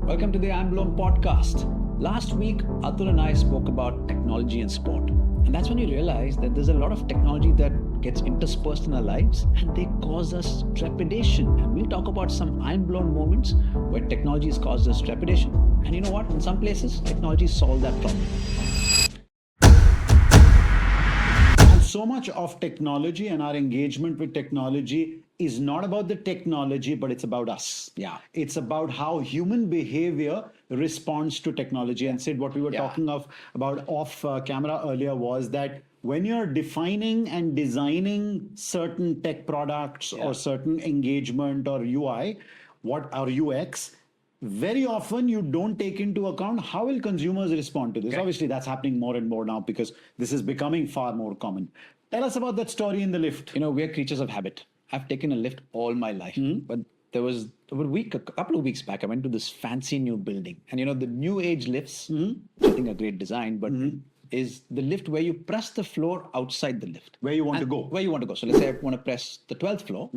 Welcome to the I'm Blown podcast. Last week, Atul and I spoke about technology and sport. And that's when you realize that there's a lot of technology that gets interspersed in our lives and they cause us trepidation. And we'll talk about some I'm blown moments where technology has caused us trepidation. And you know what? In some places, technology solved that problem. And so much of technology and our engagement with technology is not about the technology, but it's about us. Yeah. It's about how human behavior responds to technology. And Sid, what we were talking about off camera earlier was that when you're defining and designing certain tech products or certain engagement or UI, or UX, very often you don't take into account how will consumers respond to this. Obviously, that's happening more and more now because this is becoming far more common. Tell us about that story in the lift. You know, we're creatures of habit. I've taken a lift all my life, but there was a couple of weeks back, I went to this fancy new building, and you know the new age lifts, which I think are great design, but is the lift where you press the floor outside the lift, Where you want to go. Where you want to go. So let's say I want to press the 12th floor,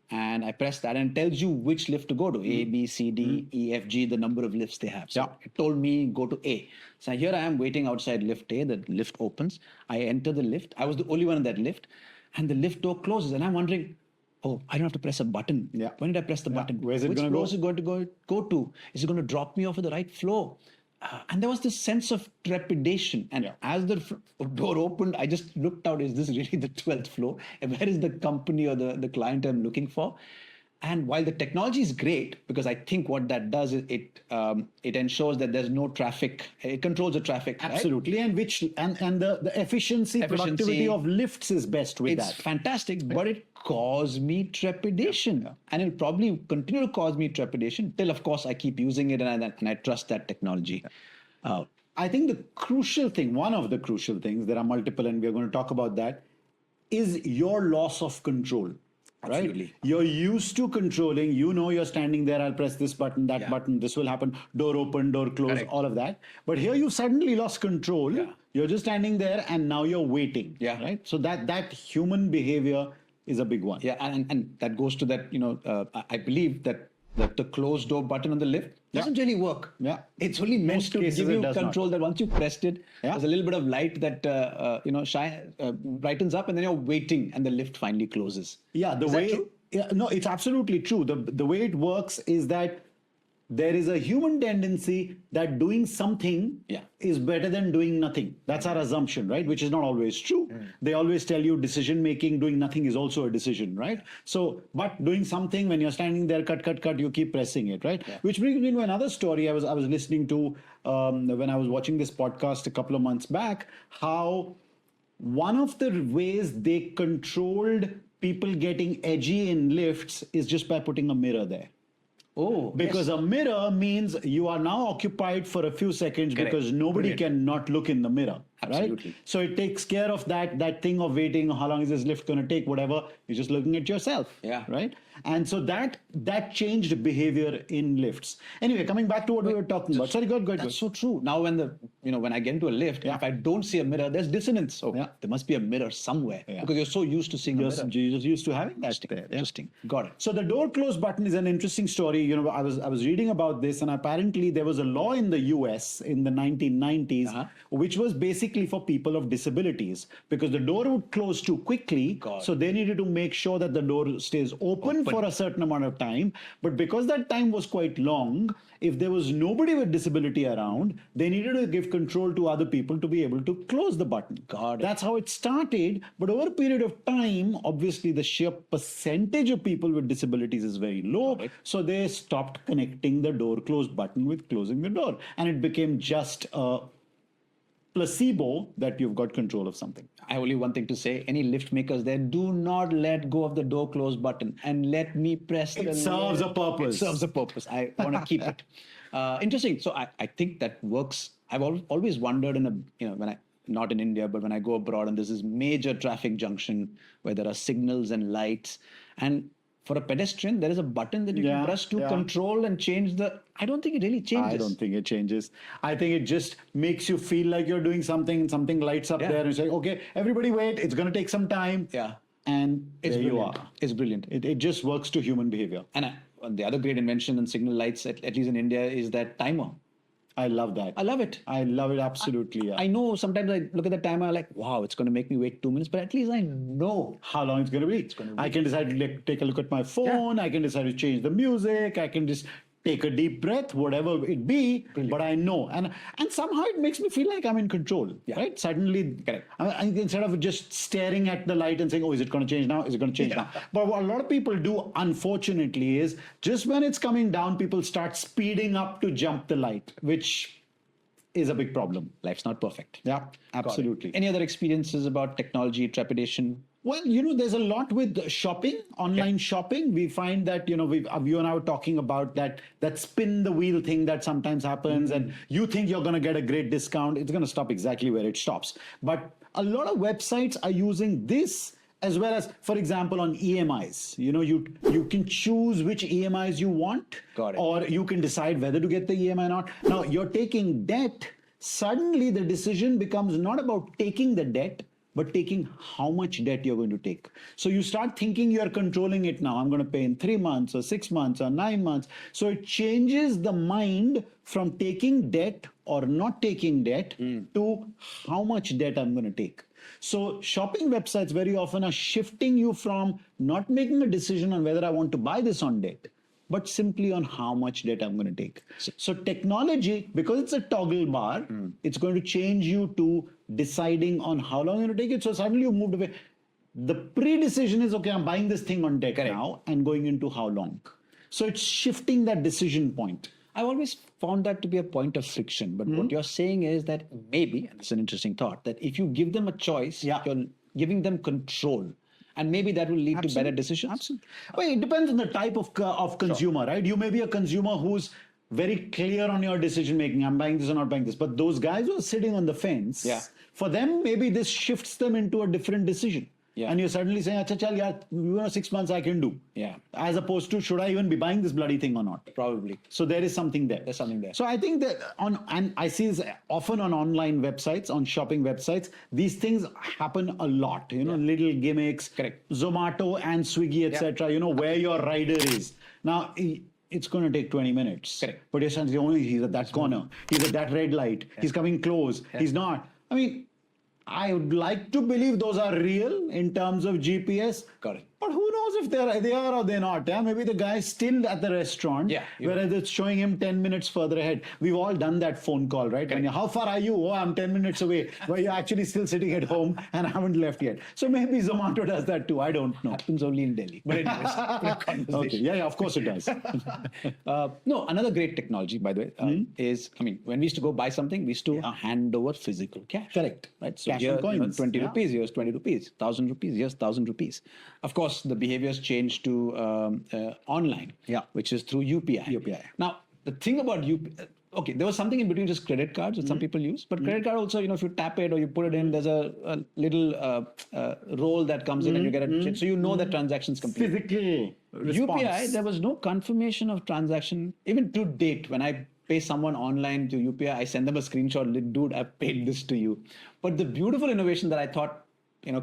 and I press that, and it tells you which lift to go to: A, B, C, D, E, F, G, the number of lifts they have. So it told me go to A. So here I am waiting outside lift A. The lift opens. I enter the lift. I was the only one in that lift, and the lift door closes, and I'm wondering, oh, I don't have to press a button. When did I press the button? Where's it Which going to floor go? is it going to go to? Is it going to drop me off at the right floor? And there was this sense of trepidation. And as the door opened, I just looked out, is this really the 12th floor? And where is the company or the client I'm looking for? And while the technology is great, because I think what that does is it ensures that there's no traffic. It controls the traffic. Absolutely, right? And the efficiency, productivity of lifts is best with It's that. fantastic, but it caused me trepidation. And it'll probably continue to cause me trepidation till, of course, I keep using it and I trust that technology. I think the crucial thing, one of the crucial things, there are multiple, and we're going to talk about that, is your loss of control. Absolutely. Right? You're used to controlling, you know you're standing there, I'll press this button, that button, this will happen, door open, door close, all of that. But here you suddenly lost control. You're just standing there and now you're waiting. Right? So that human behavior is a big one. Yeah, and that goes to that, you know, I believe that the closed door button on the lift doesn't really work. It's only meant to give you control that once you pressed it, there's a little bit of light that brightens up, and then you're waiting, and the lift finally closes. Yeah, the way. No, it's absolutely true. The way it works is that there is a human tendency that doing something is better than doing nothing. That's our assumption, right? Which is not always true. They always tell you decision making, doing nothing is also a decision, right? So, but doing something, when you're standing there, cut, you keep pressing it, right? Which brings me to another story I was listening to when I was watching this podcast a couple of months back, how one of the ways they controlled people getting edgy in lifts is just by putting a mirror there. Oh, because a mirror means you are now occupied for a few seconds because nobody can not look in the mirror. Absolutely. Right? So it takes care of that thing of waiting. How long is this lift going to take? Whatever. You're just looking at yourself. Right. And so that changed behavior in lifts. Anyway, coming back to what we were talking about. Sorry, go ahead. That's so true. Now, when I get into a lift, if I don't see a mirror, there's dissonance. So there must be a mirror somewhere because you're so used to seeing a mirror. You're just used to having that there. Interesting. Got it. So the door close button is an interesting story. You know, I was reading about this, and apparently there was a law in the US in the 1990s, which was basically for people of disabilities, because the door would close too quickly. So they needed to make sure that the door stays open for a certain amount of time. But because that time was quite long, if there was nobody with disability around, they needed to give control to other people to be able to close the button. That's how it started. But over a period of time, obviously the sheer percentage of people with disabilities is very low. So they stopped connecting the door close button with closing the door. And it became just a placebo that you've got control of something. I have only one thing to say. Any lift makers there, do not let go of the door close button and let me press it serves a purpose. It serves a purpose. I want to keep it. Interesting. So I think that works. I've always wondered when I, not in India, but when I go abroad and there's this major traffic junction where there are signals and lights, and for a pedestrian, there is a button that you can press to control and change I don't think it really changes. I don't think it changes. I think it just makes you feel like you're doing something, and something lights up there, and you say, okay, everybody wait, it's going to take some time. And there you are. It's brilliant. It just works to human behavior. And the other great invention in signal lights, at least in India, is that timer. I love that. I love it. I love it absolutely. Yeah. I know sometimes I look at the timer, I'm like, wow, it's going to make me wait 2 minutes, but at least I know how long it's going to be. I can decide to take a look at my phone. I can decide to change the music. I can just take a deep breath, whatever it be. Brilliant. But I know, and somehow it makes me feel like I'm in control. Right? Suddenly, correct. Instead of just staring at the light and saying, "Oh, is it going to change now? Is it going to change now?" But what a lot of people do, unfortunately, is just when it's coming down, people start speeding up to jump the light, which is a big problem. Life's not perfect. Yeah, absolutely. Any other experiences about technology, trepidation? Well, there's a lot with shopping, online shopping. We find that, you and I were talking about that spin the wheel thing that sometimes happens, and you think you're going to get a great discount. It's going to stop exactly where it stops. But a lot of websites are using this as well as, for example, on EMIs. You can choose which EMIs you want, or you can decide whether to get the EMI or not. Now, you're taking debt. Suddenly, the decision becomes not about taking the debt, but taking how much debt you're going to take. So you start thinking you're controlling it now. I'm going to pay in 3 months or 6 months or 9 months. So it changes the mind from taking debt or not taking debt to how much debt I'm going to take. So shopping websites very often are shifting you from not making a decision on whether I want to buy this on debt, but simply on how much debt I'm going to take. So technology, because it's a toggle bar, it's going to change you to deciding on how long you're going to take it. So suddenly you moved away. The pre-decision is, okay, I'm buying this thing on debt now, and going into how long. So it's shifting that decision point. I've always found that to be a point of friction. But what you're saying is that maybe, and it's an interesting thought, that if you give them a choice, you're giving them control. And maybe that will lead to better decisions. Absolutely. Well, it depends on the type of consumer, right? You may be a consumer who's very clear on your decision making. I'm buying this or not buying this. But those guys who are sitting on the fence, for them, maybe this shifts them into a different decision. And you're suddenly saying, "Acha chal, yaar, 6 months I can do." As opposed to, should I even be buying this bloody thing or not? Probably. So there is something there. There's something there. So I think that and I see this often on online websites, on shopping websites, these things happen a lot. Little gimmicks. Correct. Zomato and Swiggy, etc. Where your rider is. Now, it's going to take 20 minutes. Correct. But you're saying, he's at that corner. He's at that red light. He's coming close. He's not. I mean, I would like to believe those are real in terms of GPS. Correct. But who knows if they are or they're not. Maybe the guy's still at the restaurant, whereas it's showing him 10 minutes further ahead. We've all done that phone call, right? How far are you? Oh, I'm 10 minutes away. Well, you're actually still sitting at home and haven't left yet. So maybe Zomato does that too. I don't know. Happens only in Delhi. But anyways, okay. Yeah, of course it does. No, another great technology, by the way, is, when we used to go buy something, we used to hand over physical cash. Correct. Right? So cash here, and coins. 20 rupees, here's 20 rupees, 1,000 rupees, here's 1,000 rupees. Of course, the behavior's changed to online, which is through UPI. Now, the thing about UPI, okay, there was something in between just credit cards that some people use, but credit card also, if you tap it or you put it in, there's a little roll that comes in and you get a, so that transaction's complete. Physical response. UPI, there was no confirmation of transaction, even to date. When I pay someone online to UPI, I send them a screenshot, dude, I've paid this to you. But the beautiful innovation that I thought,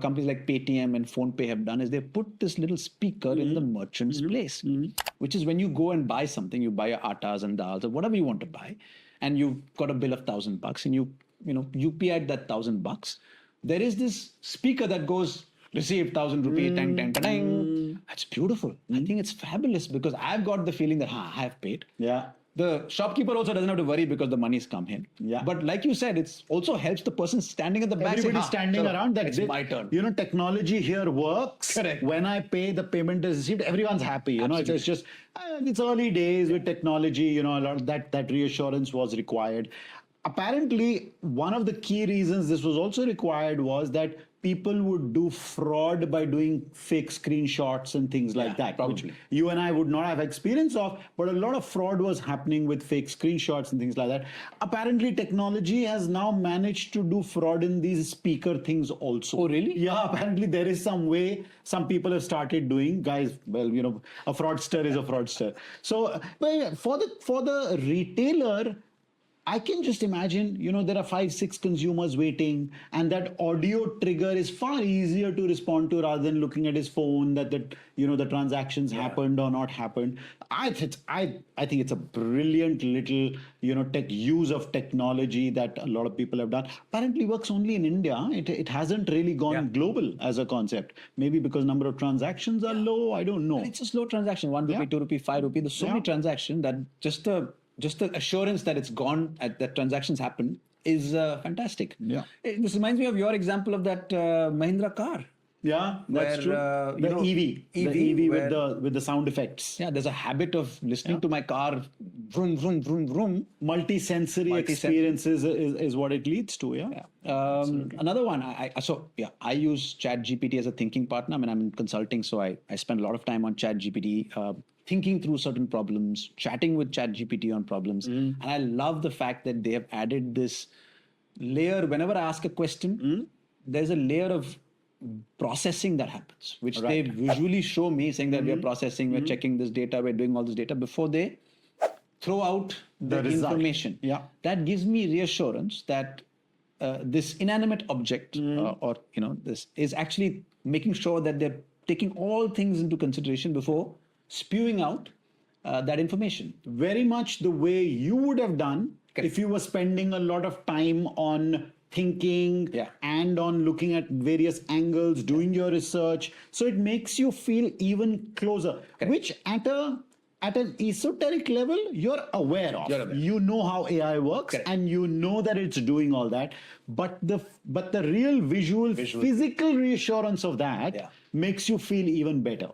companies like Paytm and PhonePe have done is they put this little speaker in the merchant's place, which is when you go and buy something, you buy your attas and dals or whatever you want to buy, and you've got a bill of $1,000 and you UPI'd that $1,000. There is this speaker that goes, received 1,000 rupees, tang, tang, tang. That's beautiful. I think it's fabulous because I've got the feeling that I have paid. Yeah. The shopkeeper also doesn't have to worry because the money's come in. Yeah. But like you said, it also helps the person standing at the back. Everybody's standing around. It's my turn. Technology here works. Correct. When I pay, the payment is received. Everyone's happy. It's just it's early days with technology. A lot of that reassurance was required. Apparently, one of the key reasons this was also required was that people would do fraud by doing fake screenshots and things like that, probably. which you and I would not have experience of, but a lot of fraud was happening with fake screenshots and things like that. Apparently, technology has now managed to do fraud in these speaker things also. Oh, really? Yeah, apparently there is some way some people have started doing. Guys, well, a fraudster is a fraudster. So, but for the retailer, I can just imagine, there are 5, 6 consumers waiting, and that audio trigger is far easier to respond to rather than looking at his phone that the transactions happened or not happened. I think it's a brilliant little tech use of technology that a lot of people have done. Apparently works only in India. It hasn't really gone global as a concept. Maybe because number of transactions are low. I don't know. And it's a slow transaction, 1 rupee, 2 rupee, 5 rupee. There's so many transactions that just the assurance that it's gone, that transactions happen, is fantastic. Yeah. This reminds me of your example of that Mahindra car. Yeah, that's true. The EV with the sound effects. Yeah, there's a habit of listening to my car, vroom, vroom, vroom, vroom. Multi-sensory experiences is what it leads to. Yeah. Another one. I use ChatGPT as a thinking partner. I mean, I'm in consulting, so I spend a lot of time on ChatGPT, thinking through certain problems, chatting with ChatGPT on problems. And I love the fact that they have added this layer. Whenever I ask a question, there's a layer of processing that happens, which they visually show me, saying that we are processing, we're checking this data, we're doing all this data before they throw out the information. Yeah. That gives me reassurance that this inanimate object this is actually making sure that they're taking all things into consideration before spewing out that information. Very much the way you would have done if you were spending a lot of time on thinking and on looking at various angles, doing your research. So it makes you feel even closer, which at an esoteric level, you're aware of. You know how AI works and you know that it's doing all that. But the real visual physical reassurance of that makes you feel even better.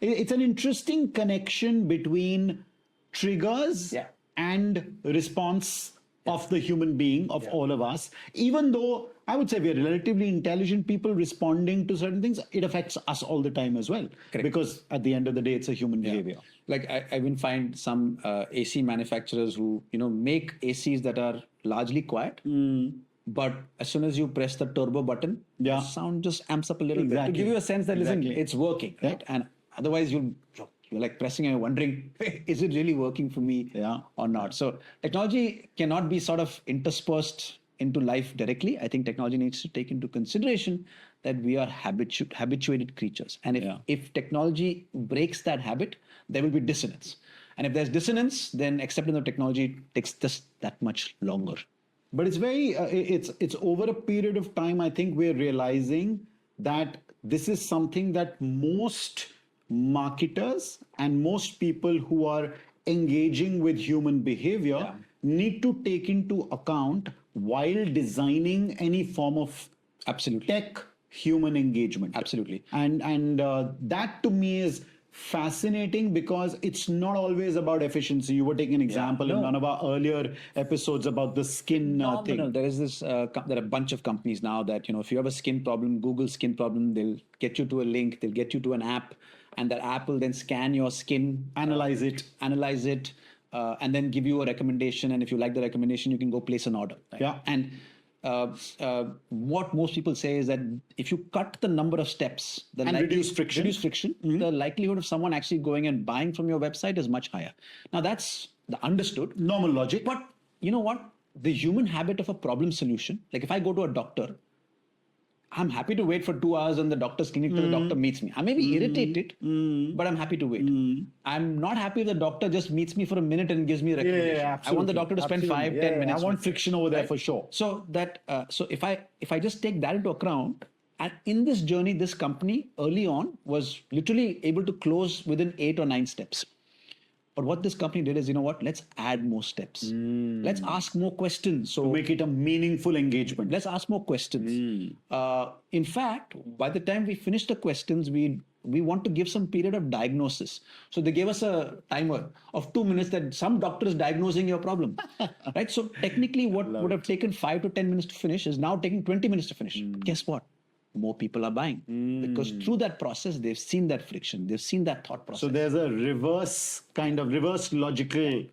It's an interesting connection between triggers and response of the human being, of all of us. Even though I would say we're relatively intelligent people responding to certain things, it affects us all the time as well. Because at the end of the day, it's a human behavior. Like I even find some AC manufacturers who make ACs that are largely quiet, but as soon as you press the turbo button, the sound just amps up a little bit to give you a sense that listen, it's working, right? And otherwise you're like pressing and wondering, is it really working for me or not? So technology cannot be sort of interspersed into life directly. I think technology needs to take into consideration that we are habituated creatures. And if technology breaks that habit, there will be dissonance. And if there's dissonance, then acceptance of technology takes just that much longer. But it's it's over a period of time, I think we're realizing that this is something that most marketers and most people who are engaging with human behavior need to take into account while designing any form of tech human engagement. Absolutely. And that to me is fascinating because it's not always about efficiency. You were taking an example in one of our earlier episodes about the skin thing. No. There is this. There are a bunch of companies now that if you have a skin problem, Google skin problem, they'll get you to a link, they'll get you to an app, and that app will then scan your skin, analyze it, and then give you a recommendation. And if you like the recommendation, you can go place an order. Right? Yeah. And what most people say is that if you cut the number of steps and reduce friction, the likelihood of someone actually going and buying from your website is much higher. Now that's the understood normal logic. But you know what? The human habit of a problem solution, like if I go to a doctor, I'm happy to wait for 2 hours in the doctor's clinic till the doctor meets me. I may be irritated, but I'm happy to wait. I'm not happy if the doctor just meets me for a minute and gives me a recommendation. I want the doctor to spend 5-10 minutes. I want friction over there for sure. So that if I just take that into account, and in this journey, this company early on was literally able to close within 8 or 9 steps. But what this company did is, let's add more steps. Let's ask more questions. So to make it a meaningful engagement. Let's ask more questions. In fact, by the time we finished the questions, we want to give some period of diagnosis. So they gave us a timer of 2 minutes that some doctor is diagnosing your problem. Right? So technically what would have taken 5 to 10 minutes to finish is now taking 20 minutes to finish. But guess what? More people are buying because through that process, they've seen that friction, they've seen that thought process. So there's a reverse logical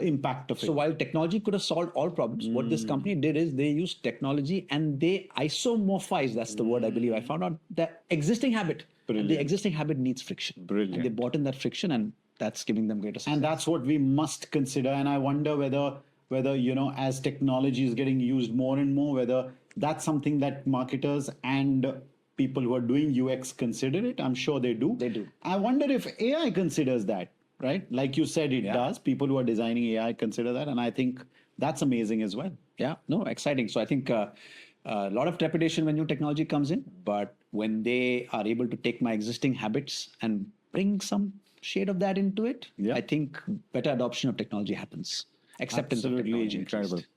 impact of it. So while technology could have solved all problems, what this company did is they used technology and they isomorphized, that's the word I believe I found out, the existing habit. And the existing habit needs friction. Brilliant. And they bought in that friction and that's giving them greater success. And that's what we must consider. And I wonder whether whether, as technology is getting used more and more, whether that's something that marketers and people who are doing UX consider it. I'm sure they do. They do. I wonder if AI considers that, right? Like you said, it does. People who are designing AI consider that. And I think that's amazing as well. Yeah, no, exciting. So I think a lot of trepidation when new technology comes in, but when they are able to take my existing habits and bring some shade of that into it, Yeah. I think better adoption of technology happens. Acceptance of Absolutely technology. at incredible. least.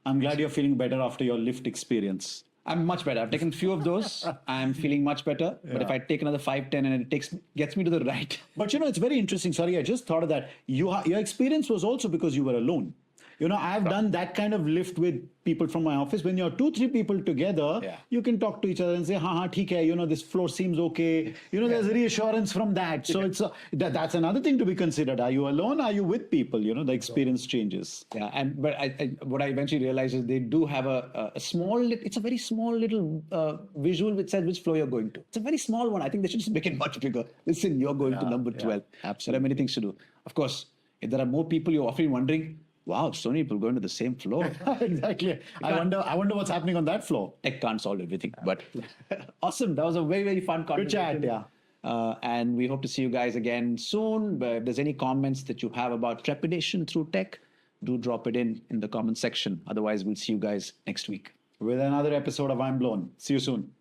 I'm glad you're feeling better after your lift experience. I'm much better. I've taken a few of those. I'm feeling much better. But if I take another 5, 10, and it gets me to the right. But it's very interesting. Sorry, I just thought of that. Your experience was also because you were alone. I've done that kind of lift with people from my office. When you're 2-3 people together, you can talk to each other and say, ha, theek hai, this floor seems okay. There's reassurance from that. So that's another thing to be considered. Are you alone? Are you with people? The experience changes. Yeah, but what I eventually realized is they do have a small. It's a very small little visual which says which floor you're going to. It's a very small one. I think they should just make it much bigger. Listen, you're going to number 12. Absolutely. There are many things to do. Of course, if there are more people, you're often wondering, wow, so many people going to the same floor. Exactly. I wonder what's happening on that floor. Tech can't solve everything, but awesome. That was a very, very fun conversation. Good chat, yeah. And we hope to see you guys again soon. But if there's any comments that you have about trepidation through tech, do drop it in the comment section. Otherwise, we'll see you guys next week. With another episode of I'm Blown. See you soon.